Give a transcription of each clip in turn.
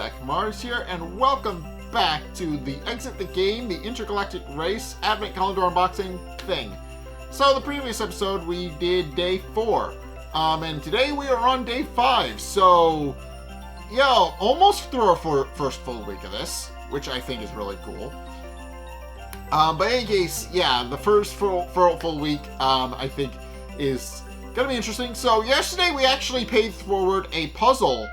Zack Mars here, and welcome back to the Exit the Game, the Intergalactic Race Advent Calendar unboxing thing. So the previous episode we did day 4, and today we are on day 5, so yeah, almost through our first full week of this, which I think is really cool. But in any case, yeah, the first full week, I think is gonna be interesting. So yesterday we actually paid forward a puzzle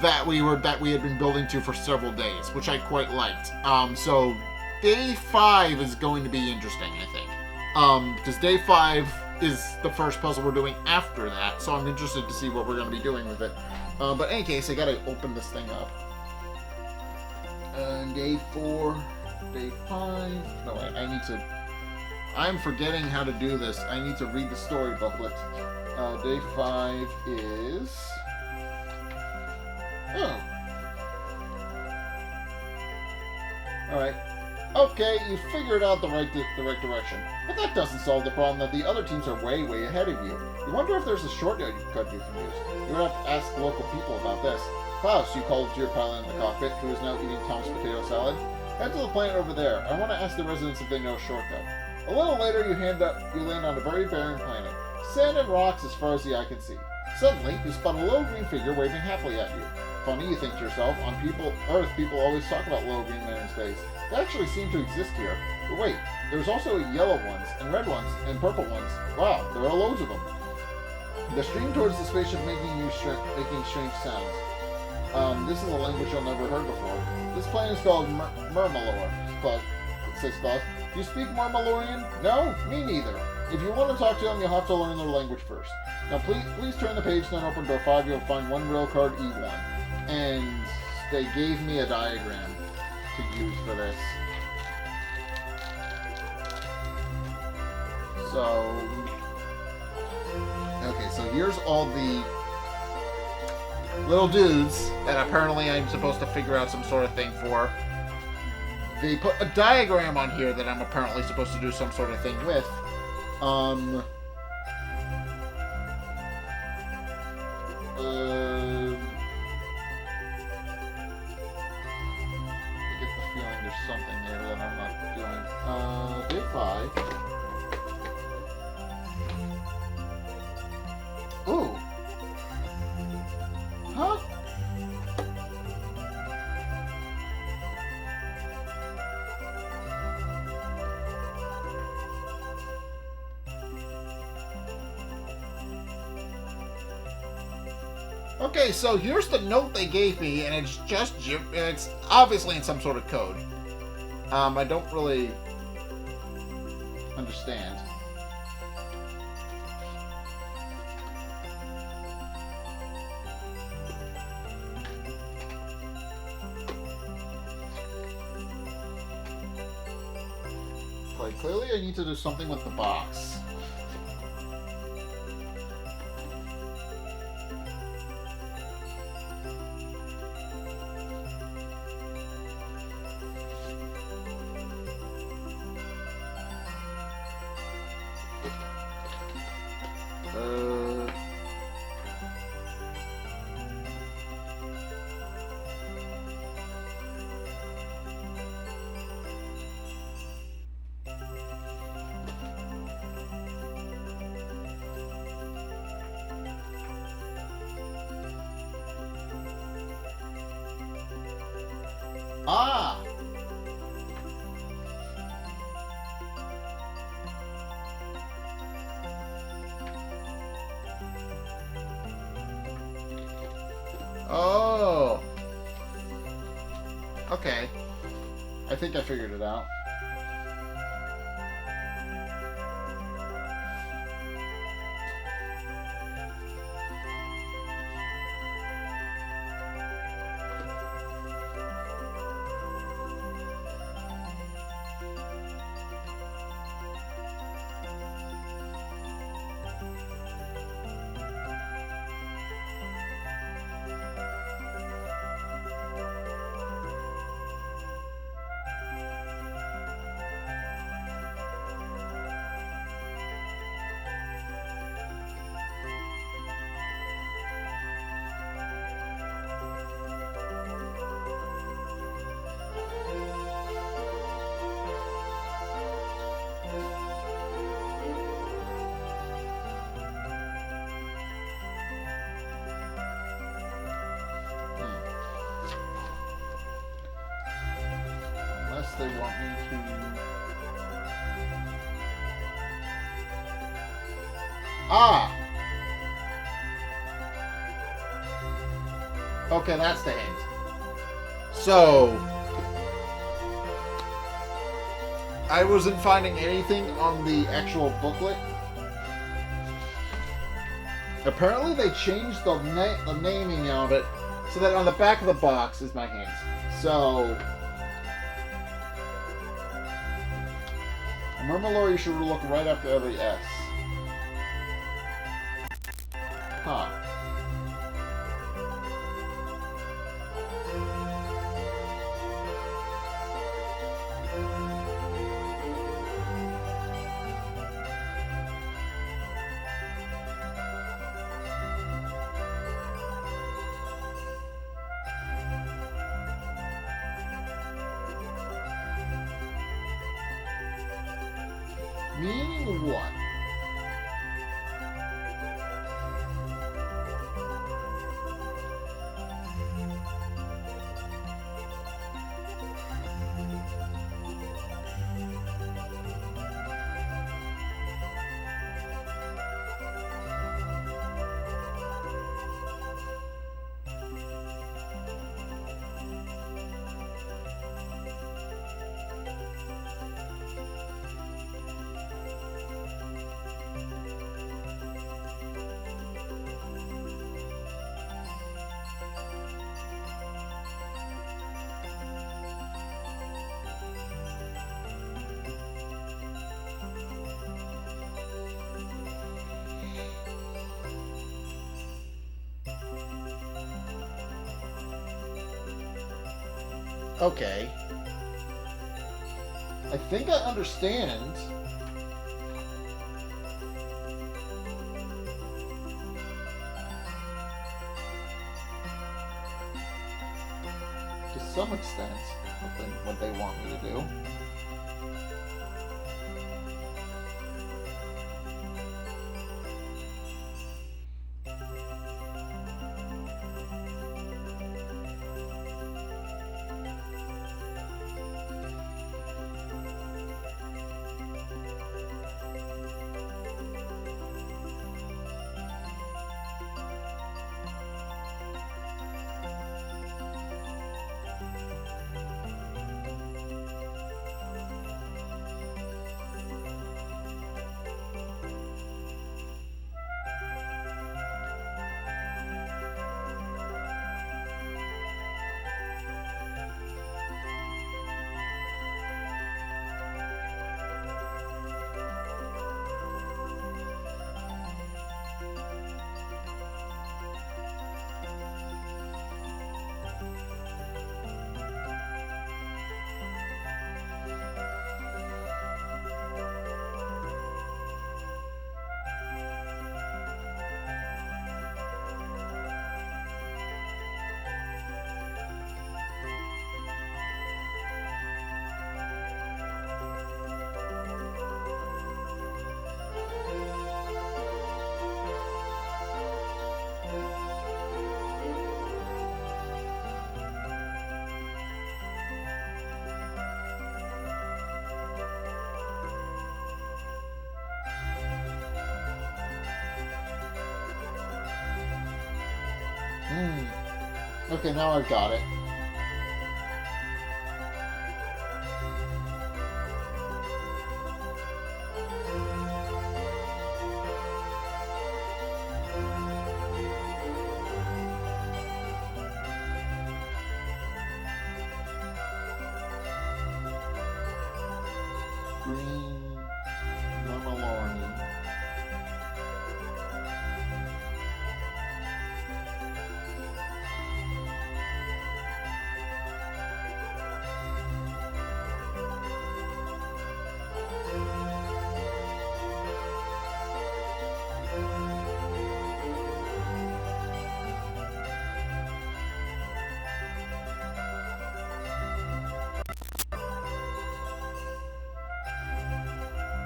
that we had been building to for several days, which I quite liked. So day 5 is going to be interesting, I think. Because day 5 is the first puzzle we're doing after that, so I'm interested to see what we're going to be doing with it. But in any case, I gotta open this thing up. Day 4, day 5. No, I'm forgetting how to do this. I need to read the story booklet. Day 5 is... Oh. Alright. Okay, you figured out the right direction. But that doesn't solve the problem that the other teams are way ahead of you. You wonder if there's a shortcut you can use. You would have to ask local people about this. Klaus, you called to your pilot in the cockpit, who is now eating Tom's potato salad. Head to the planet over there. I want to ask the residents if they know a shortcut. A little later, you land on a very barren planet. Sand and rocks as far as the eye can see. Suddenly, you spot a little green figure waving happily at you. Funny, you think to yourself, on Earth, people always talk about little green men in space. They actually seem to exist here. But wait, there's also yellow ones, and red ones, and purple ones. Wow, there are loads of them. The stream towards the spaceship making strange sounds. This is a language you'll never heard before. This planet is called Murmalore, says Klaus. Do you speak Murmalorian? No? Me neither. If you want to talk to them, you'll have to learn their language first. Now please turn the page, then open door 5. You'll find one rail card E1. And they gave me a diagram to use for this. So, okay, so here's all the little dudes that apparently I'm supposed to figure out some sort of thing for. They put a diagram on here that I'm apparently supposed to do some sort of thing with. Something there that I'm not doing. Day 5. Ooh. Huh? Okay, so here's the note they gave me, and it's obviously in some sort of code. I don't really understand. Quite clearly, I need to do something with the box. Ah! Oh! Okay. I think I figured it out. Unless they want me to... Ah! Okay, that's the hint. So... I wasn't finding anything on the actual booklet. Apparently they changed the naming of it so that on the back of the box is my hint. So... Murmalore, you should look right after every S. Huh. Meaning what? Okay. I think I understand. To some extent, what they want me to do. Okay, now I've got it. Green Murmalorian.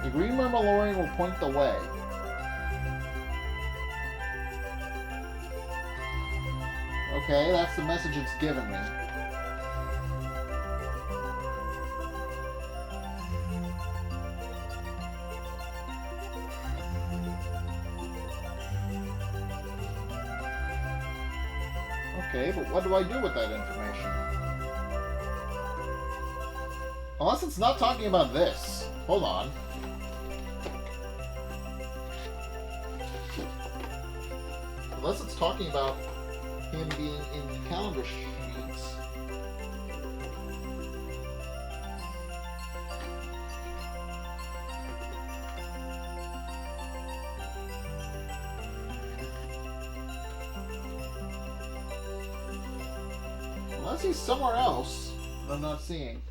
The green Murmalorian will point the way. Okay, that's the message it's given me. Okay, but what do I do with that information? Unless it's not talking about this. Hold on. Unless it's talking about him being in the calendar sheets. Unless he's somewhere else that I'm not seeing.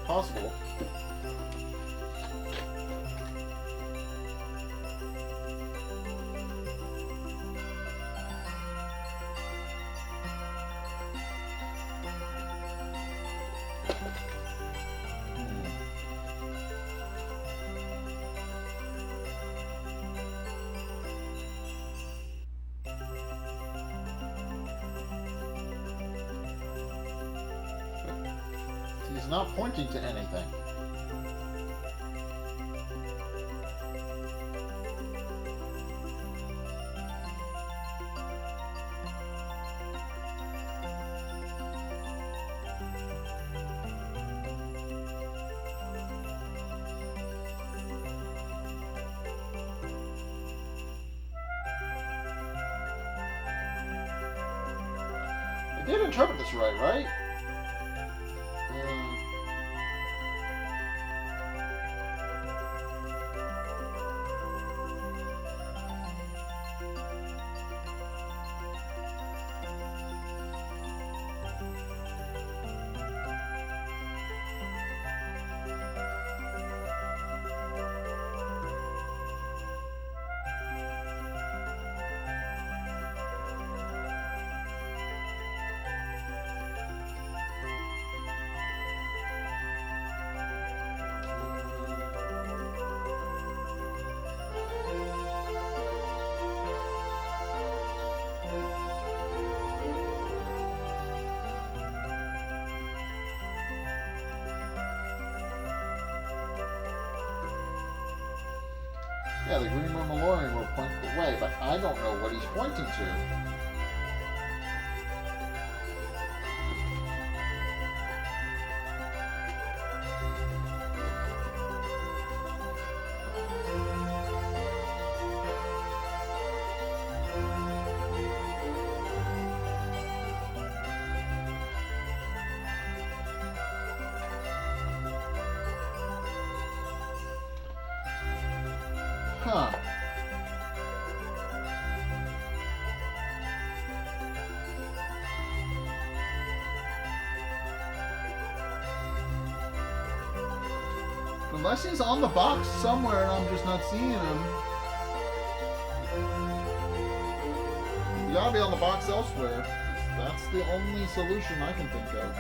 Possible. He's not pointing to anything. I did interpret this right? Yeah, the Green Murmulorian will point the way, but I don't know what he's pointing to. Huh. Unless he's on the box somewhere and I'm just not seeing him. You gotta be on the box elsewhere. That's the only solution I can think of.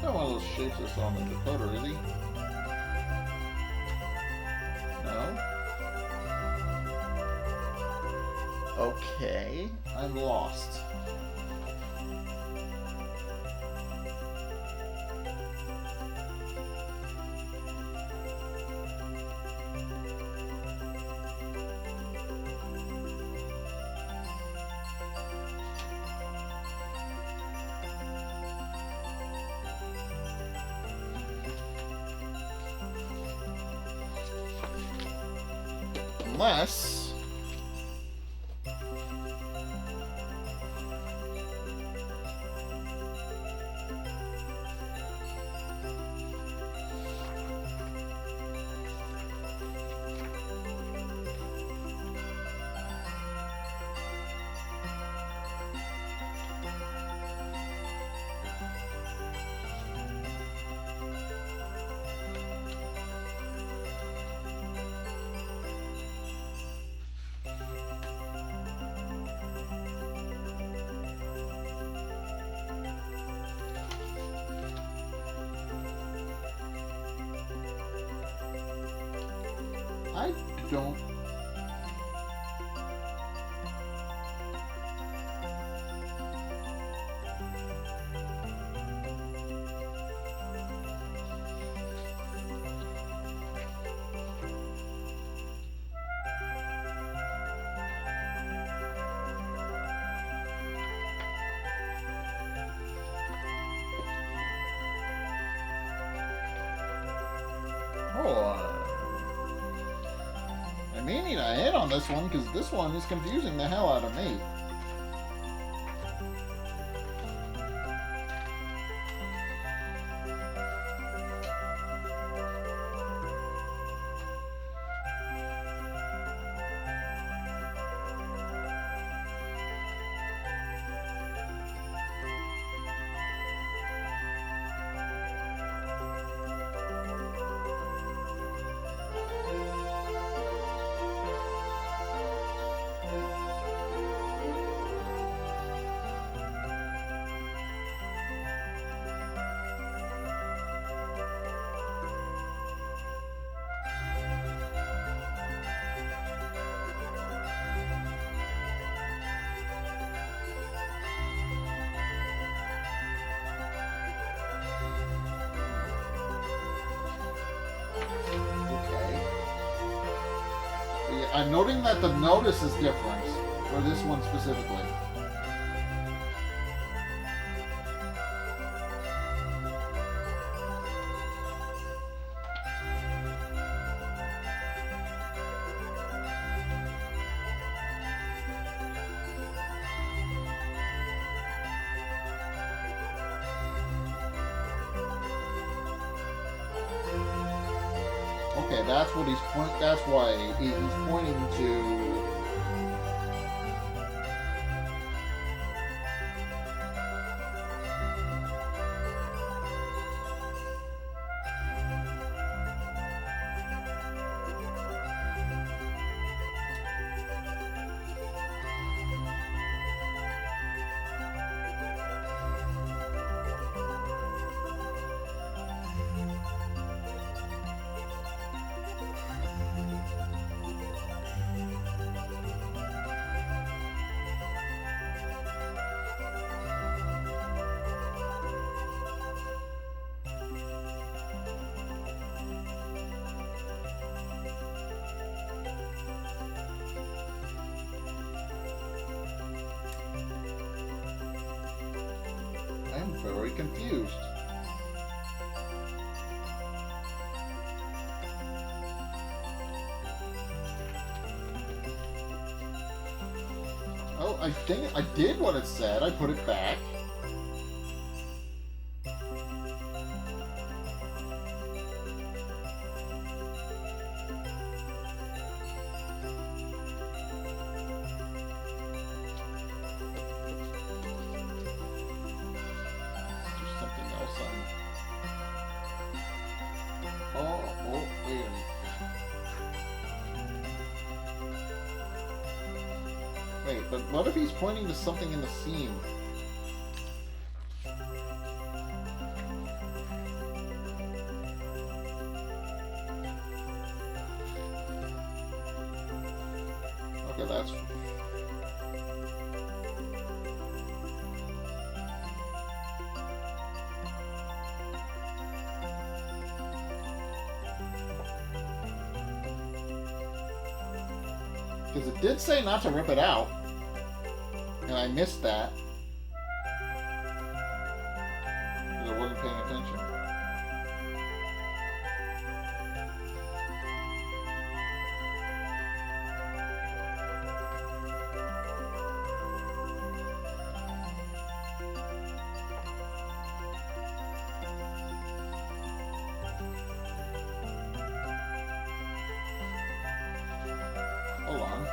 Not one of those shapes I saw in the decoder, is he? No? Okay, I'm lost. Unless... I don't... Oh, I may need a hit on this one, because this one is confusing the hell out of me. I'm noting that the notice is different for this one specifically. Okay, that's what he's pointing. That's why he's pointing to. I'm very confused. Oh, I think I did what it said. I put it back. Wait, but what if he's pointing to something in the scene? Okay, that's... Because it did say not to rip it out. And I missed that. Because I wasn't paying attention. Hold on.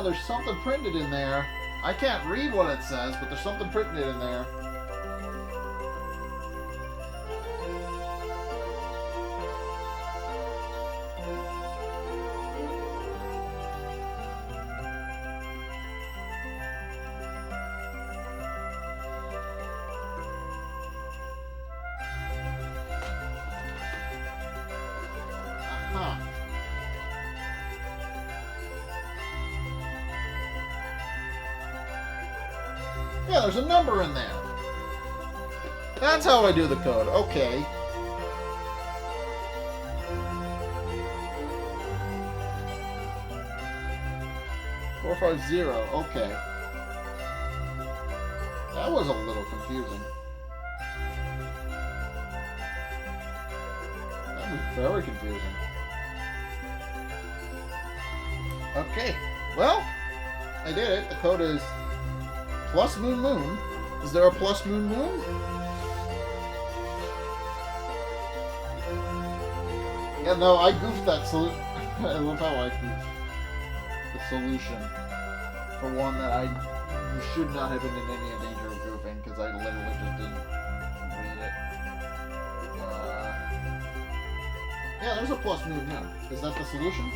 There's something printed in there. I can't read what it says, but there's something printed in there. Yeah, there's a number in there. That's how I do the code. Okay. Four, 5, 0. Okay. That was a little confusing. That was very confusing. Okay. Well, I did it. The code is plus moon moon. Is there a plus moon moon? Yeah, no, I goofed that solution. I love how I goofed the solution for one that you should not have been in any danger of goofing, because I literally just didn't read it. Yeah, there's a plus moon moon. Is that the solution?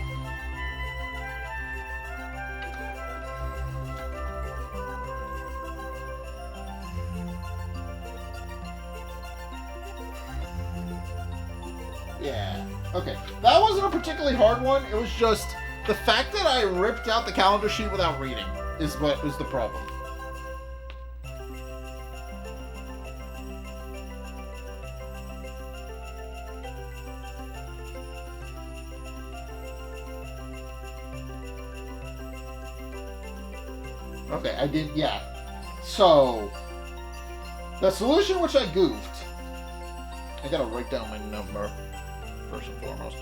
Yeah. Okay. That wasn't a particularly hard one. It was just the fact that I ripped out the calendar sheet without reading is what was the problem. Okay, I did, yeah. So, the solution which I goofed, I gotta write down my number, first and foremost.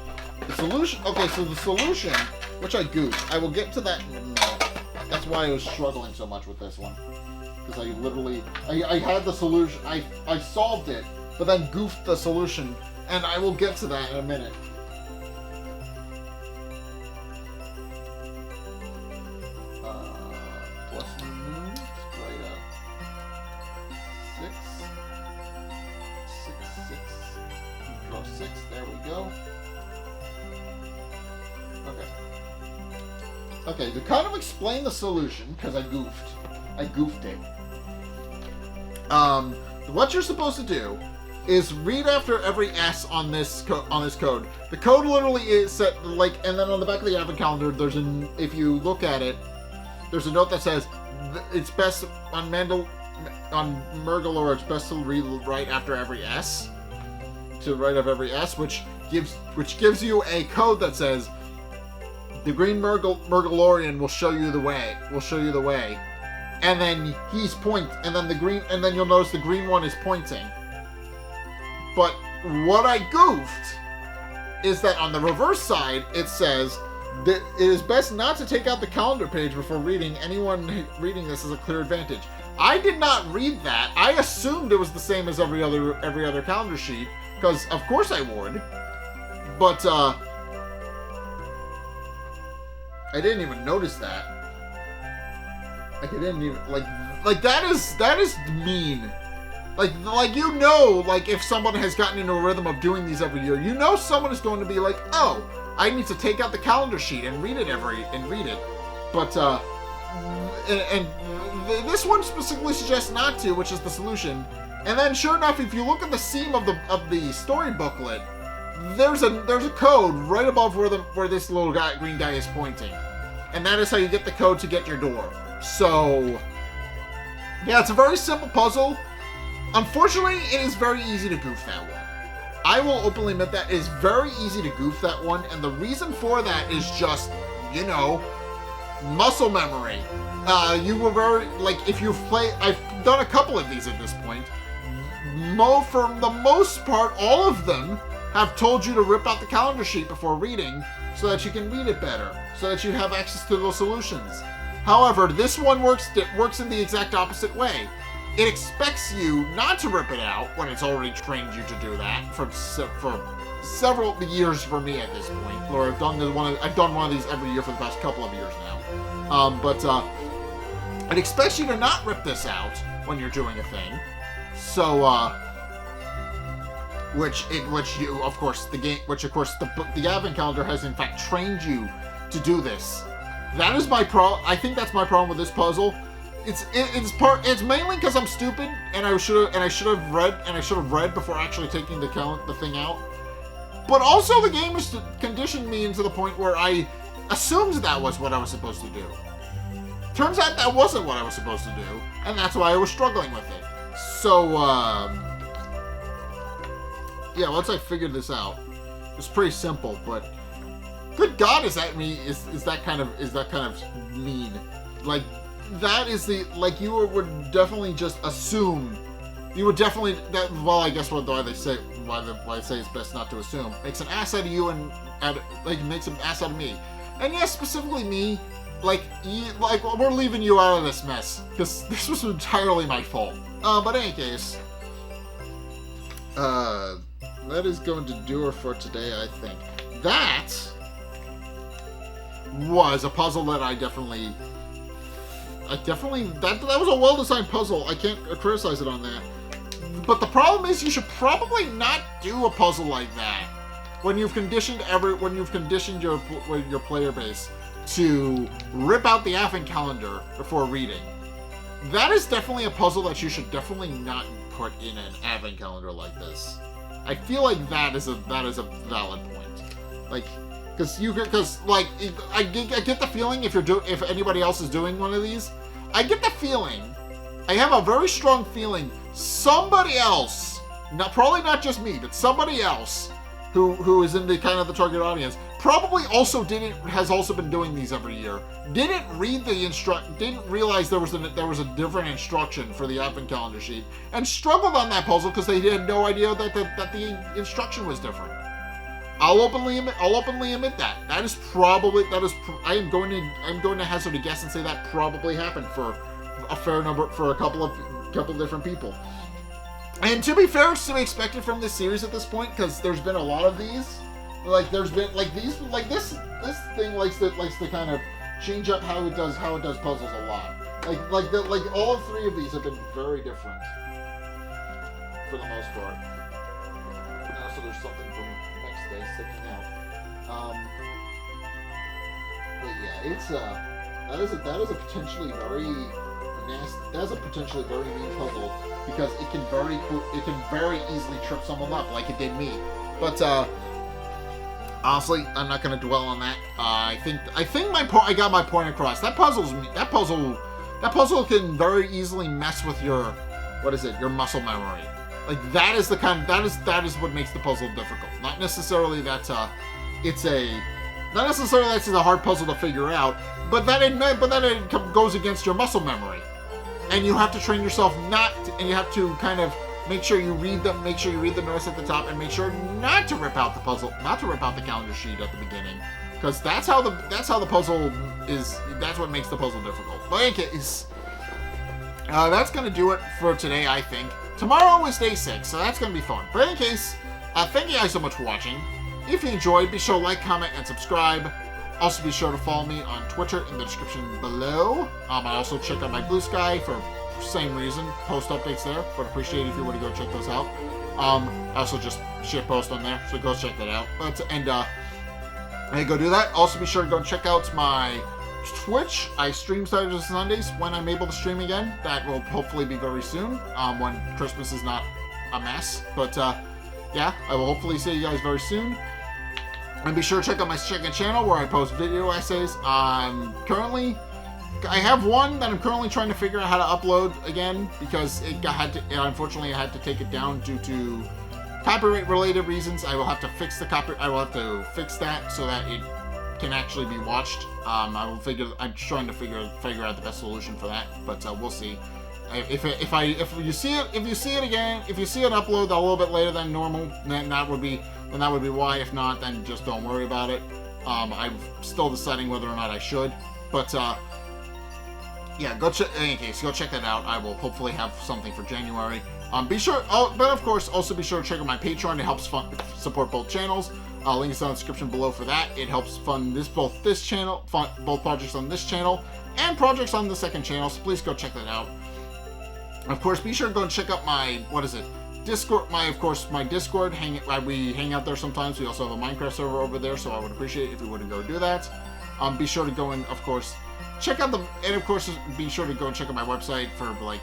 The solution, okay, so the solution, which I goofed, I will get to that in a minute. That's why I was struggling so much with this one. Because I literally, I had the solution, I solved it, but then goofed the solution, and I will get to that in a minute. Plus moon, right up. 6. 6, 6. Draw 6, there we go. Okay. Okay, to kind of explain the solution, because I goofed it. What you're supposed to do is read after every S on this code. The code literally is set like, and then on the back of the advent calendar, there's if you look at it, there's a note that says it's best on Mergalore, it's best to read right after every S. To right of every S, which gives you a code that says the green Mergalorian will show you the way. And then and then you'll notice the green one is pointing. But what I goofed is that on the reverse side it says that it is best not to take out the calendar page before reading. Anyone reading this is a clear advantage. I did not read that. I assumed it was the same as every other calendar sheet, because of course I would. But I didn't even notice that. Like, I didn't even, like that is mean. Like if someone has gotten into a rhythm of doing these every year, someone is going to be like, oh, I need to take out the calendar sheet and read it. But, and this one specifically suggests not to, which is the solution. And then, sure enough, if you look at the seam of the story booklet, there's a code right above where this little green guy is pointing, and that is how you get the code to get your door. So, yeah, it's a very simple puzzle. Unfortunately, it is very easy to goof that one. I will openly admit that it is very easy to goof that one, and the reason for that is just, muscle memory. You were very, if you've played, I've done a couple of these at this point. For the most part, all of them have told you to rip out the calendar sheet before reading so that you can read it better, so that you have access to those solutions. However, this one works in the exact opposite way. It expects you not to rip it out when it's already trained you to do that for several years for me at this point. Or I've done one of these every year for the past couple of years now. But it expects you to not rip this out when you're doing a thing. So, which of course the advent calendar has in fact trained you to do this. That is my I think that's my problem with this puzzle. It's mainly because I'm stupid and I should have read before actually taking the thing out. But also the game has conditioned me into the point where I assumed that was what I was supposed to do. Turns out that wasn't what I was supposed to do, and that's why I was struggling with it. So, yeah, once I figured this out, it's pretty simple, but good God, is that kind of mean? Like, that is like, you would definitely just assume, you would definitely, well, I guess why they say it's best not to assume, makes an ass out of you and, makes an ass out of me. And yes, specifically me, we're leaving you out of this mess, because this was entirely my fault. But in any case, that is going to do it for today, I think. That was a puzzle that that was a well-designed puzzle. I can't criticize it on that. But the problem is, you should probably not do a puzzle like that when you've conditioned your player base to rip out the advent calendar before reading. That is definitely a puzzle that you should definitely not put in an advent calendar like this. I feel like that is a valid point. I get the feeling if anybody else is doing one of these, I get the feeling, I have a very strong feeling, somebody else, probably not just me, but somebody else who is in the kind of the target audience, probably has also been doing these every year. Didn't realize there was a different instruction for the advent calendar sheet, and struggled on that puzzle because they had no idea that the instruction was different. I'll openly admit that. I'm going to hazard a guess and say that probably happened for a fair number, for a couple of different people. And to be fair, it's to be expected from this series at this point, because there's been a lot of these. This thing likes to kind of change up how it does puzzles a lot. All of three of these have been very different for the most part. And also, there's something from next day sticking out. But yeah, that is a potentially very nasty. That's a potentially very mean puzzle, because it can very easily trip someone up, like it did me. But honestly, I'm not going to dwell on that. I think I got my point across. That puzzle can very easily mess with your muscle memory. Like, that is what makes the puzzle difficult. Not necessarily that's a hard puzzle to figure out, but that it goes against your muscle memory. And you have to train yourself and you have to kind of make sure you read the notice at the top, and make sure not to rip out the calendar sheet at the beginning, because that's the puzzle is. That's what makes the puzzle difficult. But in any case, that's gonna do it for today, I think. Tomorrow is day 6, so that's gonna be fun. But in any case, thank you guys so much for watching. If you enjoyed, be sure to like, comment, and subscribe. Also, be sure to follow me on Twitter in the description below. I also check out my Blue Sky for same reason, post updates there. Would appreciate it if you were to go check those out. I also just shit post on there, so go check that out. And go do that. Also, be sure to go check out my Twitch. I stream Saturdays and Sundays when I'm able to stream again. That will hopefully be very soon, when Christmas is not a mess. But yeah, I will hopefully see you guys very soon. And be sure to check out my second channel where I post video essays. I have one that I'm currently trying to figure out how to upload again, because unfortunately I had to take it down due to copyright related reasons. I will have to fix that so that it can actually be watched. I'm trying to figure out the best solution for that, but we'll see. If you see it upload a little bit later than normal, then that would be why. If not, then just don't worry about it. I'm still deciding whether or not I should, but yeah, in any case, go check that out. I will hopefully have something for January. But of course, also be sure to check out my Patreon. It helps support both channels. Link is in the description below for that. It helps fund both projects on this channel and projects on the second channel. So please go check that out. Of course, be sure to go and check out my Discord. My Discord. We hang out there sometimes. We also have a Minecraft server over there, so I would appreciate it if you would go do that. Be sure to go and, of course, be sure to go and check out my website for, like,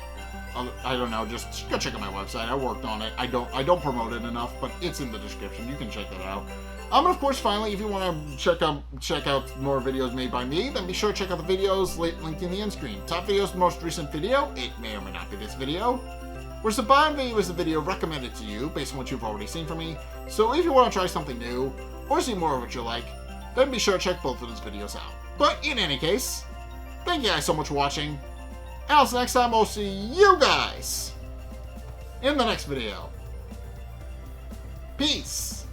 I don't know, just go check out my website. I worked on it. I don't promote it enough, but it's in the description. You can check that out. And of course, finally, if you want to check out more videos made by me, then be sure to check out the videos linked in the end screen. Top video's most recent video, it may or may not be this video. Whereas the bottom video is the video recommended to you based on what you've already seen from me. So if you want to try something new, or see more of what you like, then be sure to check both of those videos out. But in any case, thank you guys so much for watching. And until next time, I'll see you guys in the next video. Peace.